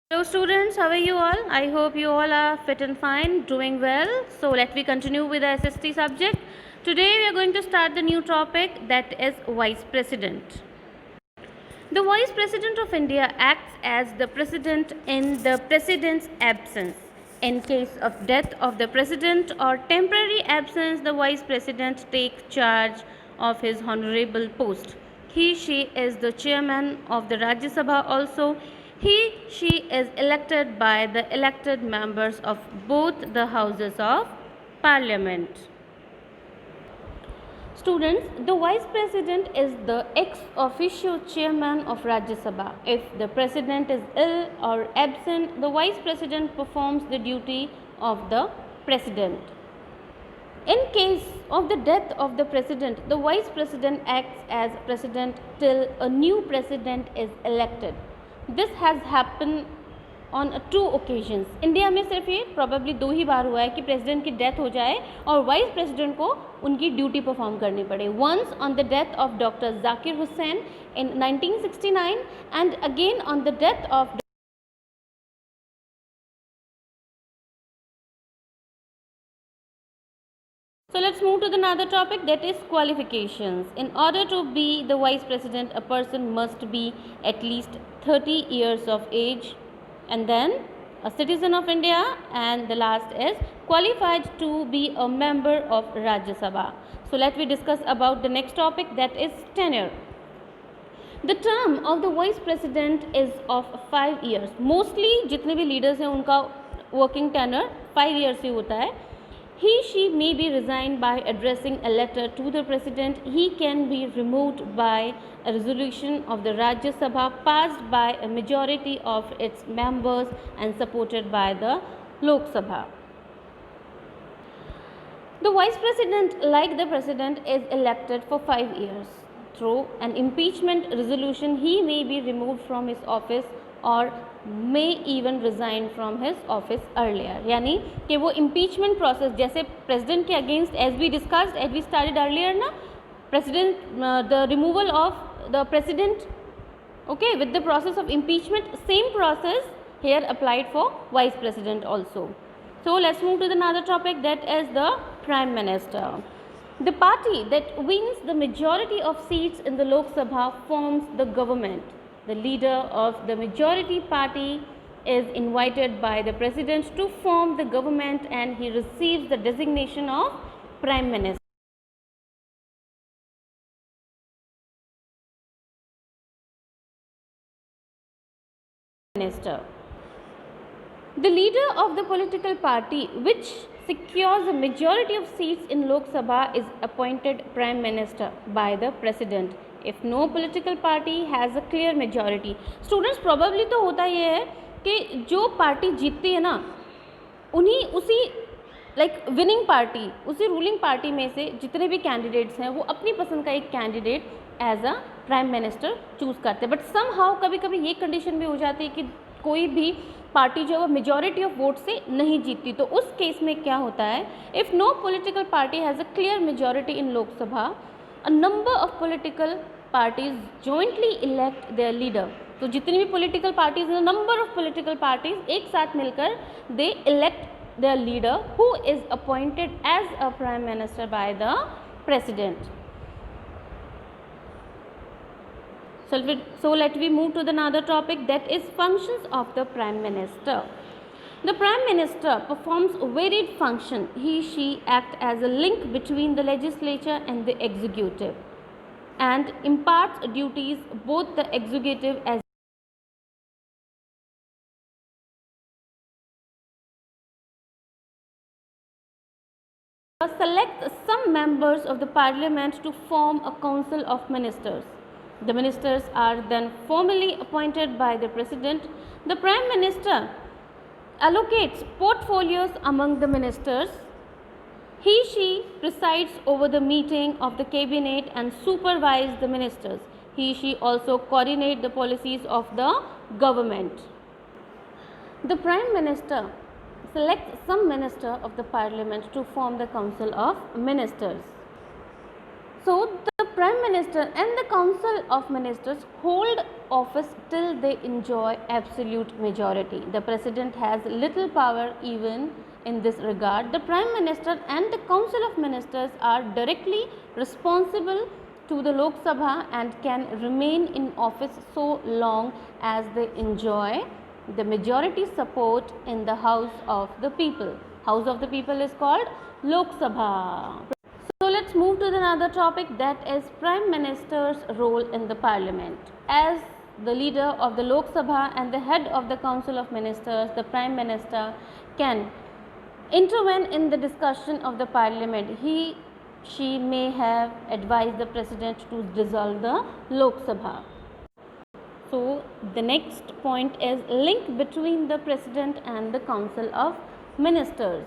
Hello students, how are you all? I hope you all are fit and fine, doing well. So let me continue with the SST subject. Today we are going to start the new topic, that is Vice President. The Vice President of India acts as the President in the President's absence. In case of death of the President or temporary absence, the Vice President takes charge of his honorable post. She is the chairman of the Rajya Sabha also. She is elected by the elected members of both the houses of Parliament. Students, the Vice President is the ex officio chairman of Rajya Sabha. If the President is ill or absent, the Vice President performs the duty of the President. In case of the death of the President, the Vice President acts as President till a new President is elected. This has happened on 2 occasions. India में सिर्फ ये probably 2 ही बार हुआ है कि president की death हो जाए और वाइस प्रेसिडेंट को उनकी ड्यूटी परफॉर्म करनी पड़े. Once on the death of doctor Zakir Hussain in 1969 and again on the death of So let's move to the another topic, that is qualifications. In order to be the vice president, a person must be at least 30 years of age and then a citizen of India, and the last is qualified to be a member of Rajya Sabha. So let me discuss about the next topic, that is tenure. The term of the vice president is of 5 years. Mostly जितने भी leaders हैं उनका working tenure 5 years ही होता है. She may be resigned by addressing a letter to the President. He can be removed by a resolution of the Rajya Sabha passed by a majority of its members and supported by the Lok Sabha. The Vice President, like the President, is elected for 5 years. Through an impeachment resolution, he may be removed from his office और may even resign from his office earlier. यानी कि वो impeachment process जैसे president के against as we discussed as we started earlier ना, president the removal of the president okay with the process of impeachment, same process here applied for vice president also. So let's move to the another topic, that is the prime minister. The party that wins the majority of seats in the Lok Sabha forms the government. The leader of the majority party is invited by the president to form the government and he receives the designation of prime minister. The leader of the political party which secures a majority of seats in Lok Sabha is appointed prime minister by the president if no political party has a clear majority. Students, probably तो होता ये है कि जो party जीतती है ना उन्हीं उसी विनिंग पार्टी, उसी रूलिंग पार्टी में से जितने भी कैंडिडेट्स हैं वो अपनी पसंद का एक candidate as a prime minister choose करते हैं. बट सम हाउ कभी कभी ये कंडीशन भी हो जाती है कि कोई भी पार्टी जो है वो मेजॉरिटी ऑफ वोट से नहीं जीतती. तो उस केस में क्या होता है, if no political party has a clear majority in Lok Sabha, a number of political parties jointly elect their leader. तो जितनी भी पॉलिटिकल पार्टीज हैं, नंबर ऑफ पॉलिटिकल पार्टीज एक साथ मिलकर they elect their leader who is appointed as a prime minister by the president. So let we move to the another topic, that is functions of the prime minister. The prime minister performs varied function. She acts as a link between the legislature and the executive and imparts duties both the executive as select some members of the parliament to form a council of ministers. The ministers are then formally appointed by the president. The prime minister allocates portfolios among the ministers. She presides over the meeting of the cabinet and supervises the ministers. She also coordinates the policies of the government. The prime minister select some minister of the parliament to form the council of ministers. So the prime Minister and the Council of Ministers hold office till they enjoy absolute majority. The President has little power even in this regard. The Prime Minister and the Council of Ministers are directly responsible to the Lok Sabha and can remain in office so long as they enjoy the majority support in the House of the People. House of the People is called Lok Sabha. So let's move to another topic, that is Prime Minister's role in the Parliament. As the leader of the Lok Sabha and the head of the Council of Ministers, the Prime Minister can intervene in the discussion of the Parliament. She may have advised the President to dissolve the Lok Sabha. So the next point is link between the President and the Council of Ministers.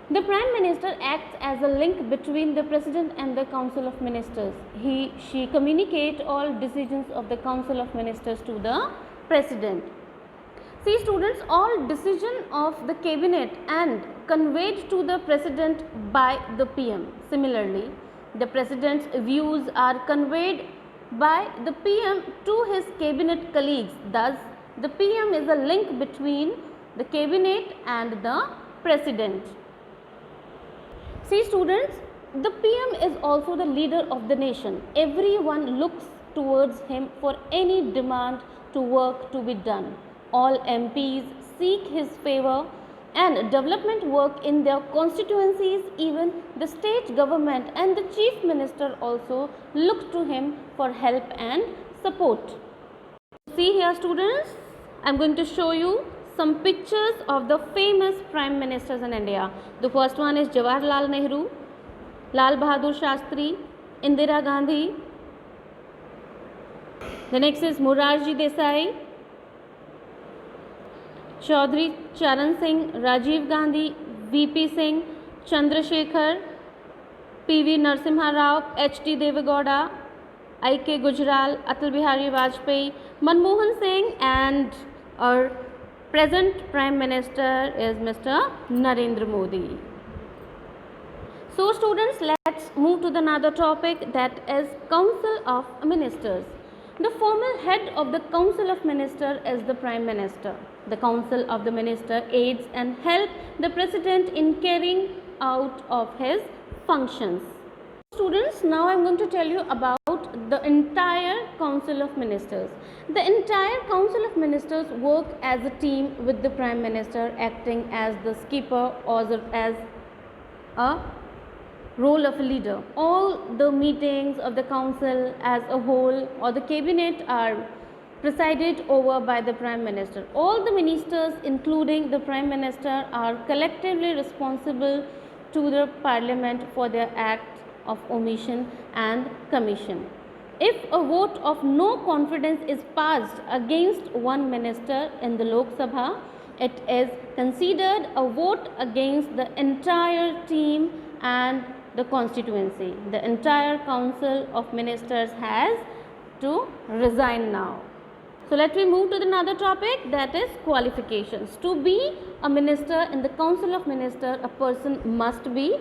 The Prime Minister acts as a link between the President and the Council of Ministers. She communicates all decisions of the Council of Ministers to the President. See students, all decision of the Cabinet and conveyed to the President by the PM. Similarly, the President's views are conveyed by the PM to his Cabinet colleagues. Thus, the PM is a link between the Cabinet and the President. See students, the PM is also the leader of the nation. Everyone looks towards him for any demand to work to be done. All MPs seek his favor and development work in their constituencies. Even the state government and the Chief Minister also look to him for help and support. See here students, I am going to show you some pictures of the famous Prime Ministers in India. The first one is Jawaharlal Nehru, Lal Bahadur Shastri, Indira Gandhi. The next is Morarji Desai, Chaudhry Charan Singh, Rajiv Gandhi, VP Singh, Chandrasekhar, PV Narasimha Rao, HT Devegowda, IK Gujral, Atal Bihari Vajpayee, Manmohan Singh, and our present Prime Minister is Mr. Narendra Modi. So students, let's move to another topic, that is Council of Ministers. The formal head of the Council of Ministers is the Prime Minister. The Council of the Minister aids and helps the President in carrying out of his functions. Students, now I am going to tell you about the entire Council of Ministers. The entire Council of Ministers work as a team with the Prime Minister acting as the skipper or as a role of a leader. All the meetings of the council as a whole or the cabinet are presided over by the Prime Minister. All the ministers, including the Prime Minister, are collectively responsible to the Parliament for their acts of omission and commission. If a vote of no confidence is passed against one minister in the Lok Sabha, it is considered a vote against the entire team and the constituency. The entire Council of Ministers has to resign now. So let me move to another topic, that is qualifications. To be a minister in the Council of Ministers, a person must be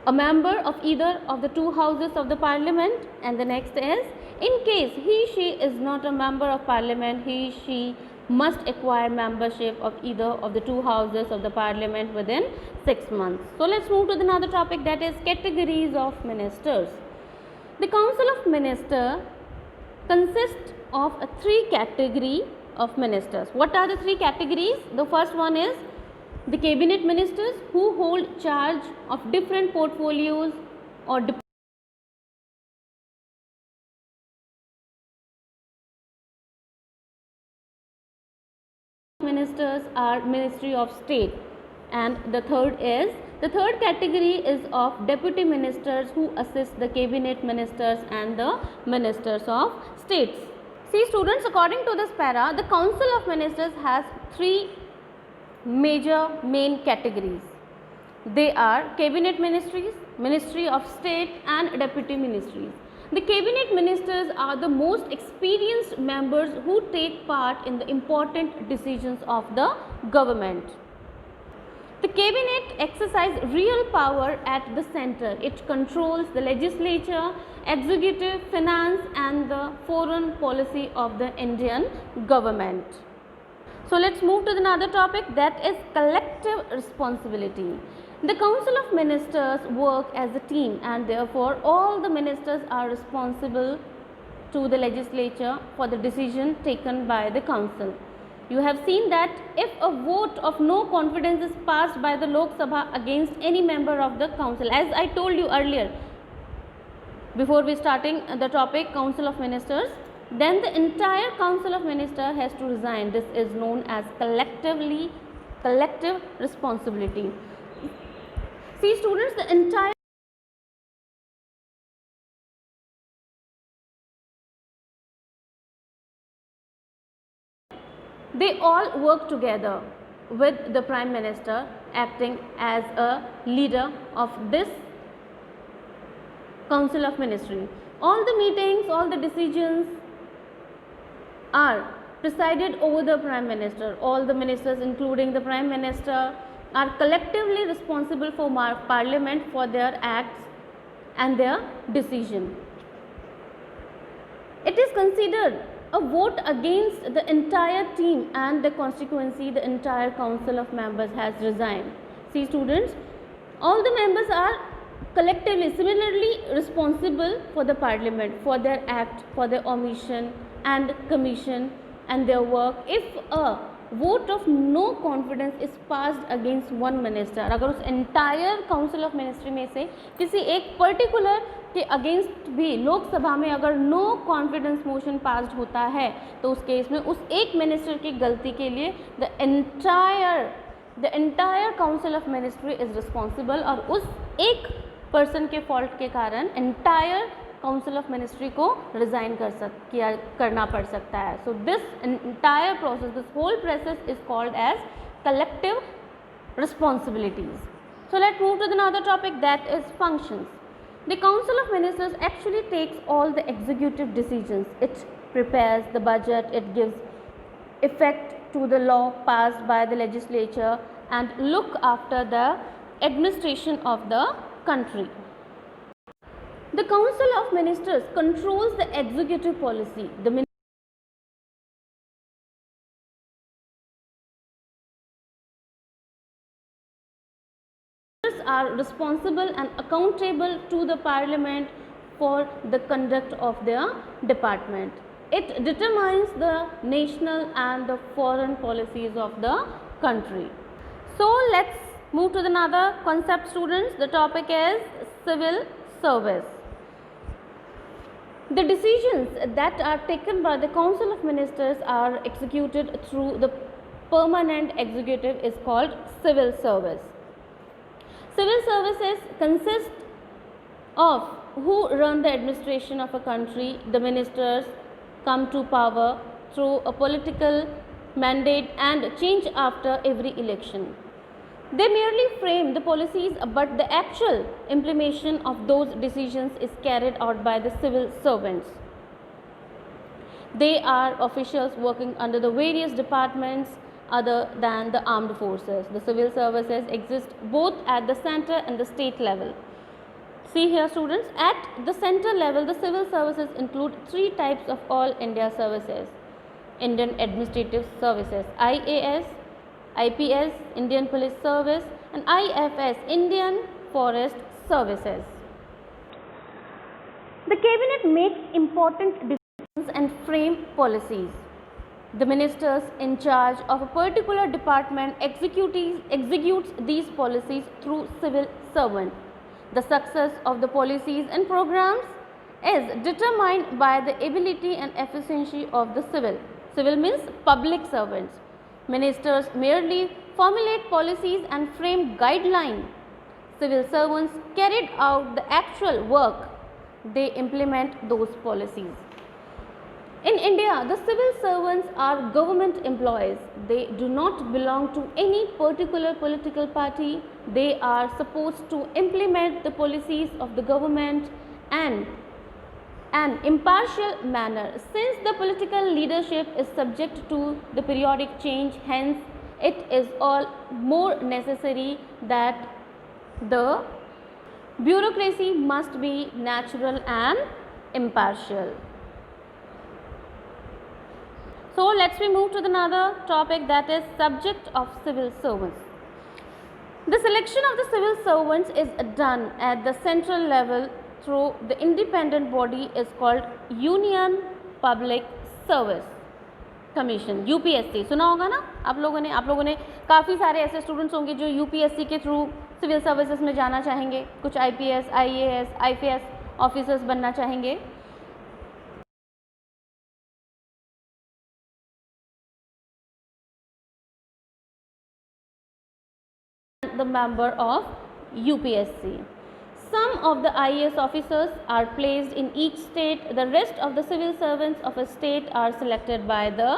a member of either of the two houses of the Parliament, and the next is, in case he/she is not a member of Parliament, he/she must acquire membership of either of the two houses of the Parliament within 6 months. So let's move to another topic, that is categories of ministers. The Council of Ministers consists of three categories of ministers. What are the three categories? The first one is the cabinet ministers, who hold charge of different portfolios or ministers are Ministry of State. And the third category is of deputy ministers, who assist the cabinet ministers and the ministers of states. See students, according to this para, the Council of Ministers has three major main categories. They are cabinet ministries, Ministry of State, and deputy ministries. The cabinet ministers are the most experienced members who take part in the important decisions of the government. The cabinet exercises real power at the center. It controls the legislature, executive, finance and the foreign policy of the Indian government. So let's move to another topic, that is collective responsibility. The Council of Ministers work as a team and therefore all the ministers are responsible to the legislature for the decision taken by the council. You have seen that if a vote of no confidence is passed by the Lok Sabha against any member of the council, as I told you earlier before we starting the topic Council of Ministers, then the entire Council of Ministers has to resign. This is known as collective responsibility. See students, the entire they all work together with the Prime Minister acting as a leader of this Council of Ministry. All the meetings, all the decisions are presided over the Prime Minister. All the ministers including the Prime Minister are collectively responsible for Parliament for their acts and their decision. It is considered a vote against the entire team and the constituency, the entire council of members has resigned. See students, all the members are collectively similarly responsible for the Parliament, for their act, for their omission and commission and their work. If a vote of no confidence is passed against one minister, अगर उस entire council of ministry में से किसी एक particular के against भी लोकसभा में अगर नो कॉन्फिडेंस मोशन पास्ड होता है तो उस केस में उस एक मिनिस्टर की गलती के लिए the entire council of ministry is responsible और उस एक पर्सन के फॉल्ट के कारण एंटायर काउंसिल ऑफ मिनिस्ट्री को रिजाइन करना पड़ सकता है. So this entire process, this whole process is called as collective responsibilities. So let move to the another topic, that is functions. The Council of Ministers actually takes all the executive decisions. It prepares the budget, it gives effect to the law passed by the legislature and look after the administration of the country. The Council of Ministers controls the executive policy. The are responsible and accountable to the Parliament for the conduct of their department. It determines the national and the foreign policies of the country. So let's move to another concept students. The topic is civil service. The decisions that are taken by the Council of Ministers are executed through the permanent executive is called civil service. Civil services consist of who run the administration of a country. The ministers come to power through a political mandate and change after every election. They merely frame the policies, but the actual implementation of those decisions is carried out by the civil servants. They are officials working under the various departments other than the armed forces. The civil services exist both at the center and the state level. See here students, at the center level the civil services include three types of all India services: Indian Administrative Services, IAS, IPS, Indian Police Service, and IFS, Indian Forest Services. The cabinet makes important decisions and frame policies. The ministers in charge of a particular department executes these policies through civil servant. The success of the policies and programs is determined by the ability and efficiency of the civil. Civil means public servants. Ministers merely formulate policies and frame guidelines. Civil servants carried out the actual work. They implement those policies. In India, the civil servants are government employees. They do not belong to any particular political party. They are supposed to implement the policies of the government and an impartial manner. Since the political leadership is subject to the periodic change, hence it is all more necessary that the bureaucracy must be natural and impartial. So let's we move to another topic, that is subject of civil servants. The selection of the civil servants is done at the central level through the independent body is called Union Public Service Commission, UPSC. सुना होगा ना आप लोगों ने काफ़ी सारे ऐसे students होंगे जो UPSC के थ्रू सिविल सर्विसेज में जाना चाहेंगे, कुछ IPS, IAS, IPS ऑफिसर्स बनना चाहेंगे. The member of UPSC. Some of the IAS officers are placed in each state. The rest of the civil servants of a state are selected by the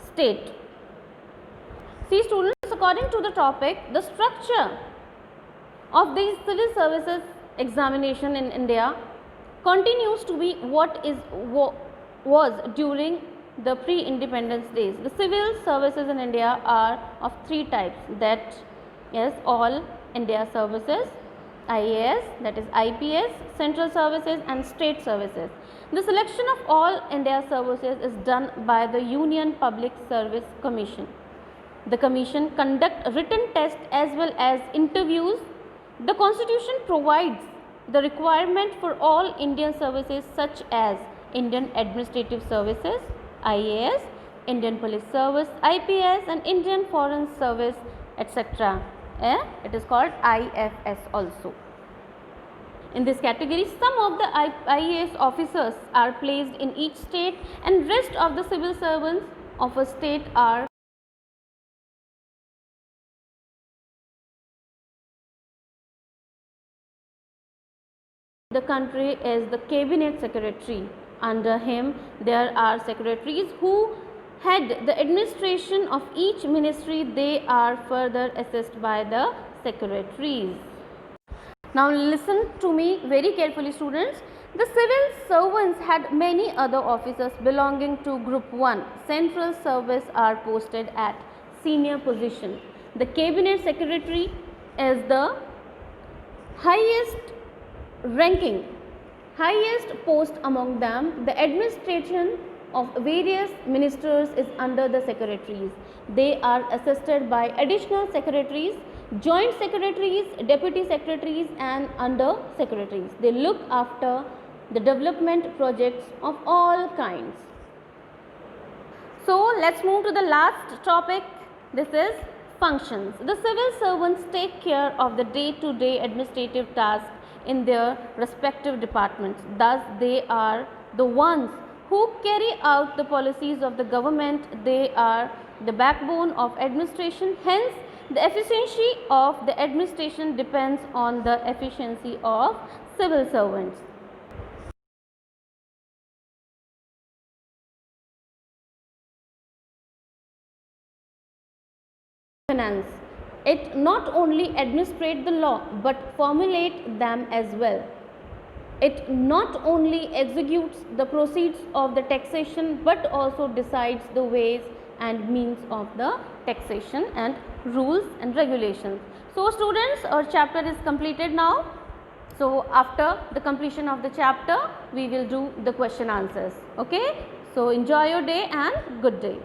state. See students, according to the topic, the structure of these civil services examination in India continues to be what was during the pre-independence days. The civil services in India are of three types, that is all India services, IAS, that is IPS, central services and state services. The selection of all India services is done by the Union Public Service Commission. The commission conduct written tests as well as interviews. The constitution provides the requirement for all Indian services such as Indian Administrative Services, IAS, Indian Police Service, IPS and Indian Foreign Service, etc. It is called IFS also. In this category, some of the IAS officers are placed in each state and rest of the civil servants of a state are the country is the cabinet secretary. Under him there are secretaries who head the administration of each ministry. They are further assessed by the secretaries. Now listen to me very carefully students. The civil servants had many other officers belonging to group 1. Central service are posted at senior position. The cabinet secretary is the highest ranking, highest post among them. The administration of various ministers is under the secretaries. They are assisted by additional secretaries, joint secretaries, deputy secretaries and under secretaries. They look after the development projects of all kinds. So let's move to the last topic. This is functions. The civil servants take care of the day-to-day administrative tasks in their respective departments. Thus they are the ones who carry out the policies of the government. They are the backbone of administration. Hence, the efficiency of the administration depends on the efficiency of civil servants. Finance. It not only administrates the law but formulate them as well. It not only executes the proceeds of the taxation but also decides the ways and means of the taxation and rules and regulations. So students, our chapter is completed now. So after the completion of the chapter, we will do the question answers. Okay. So enjoy your day and good day.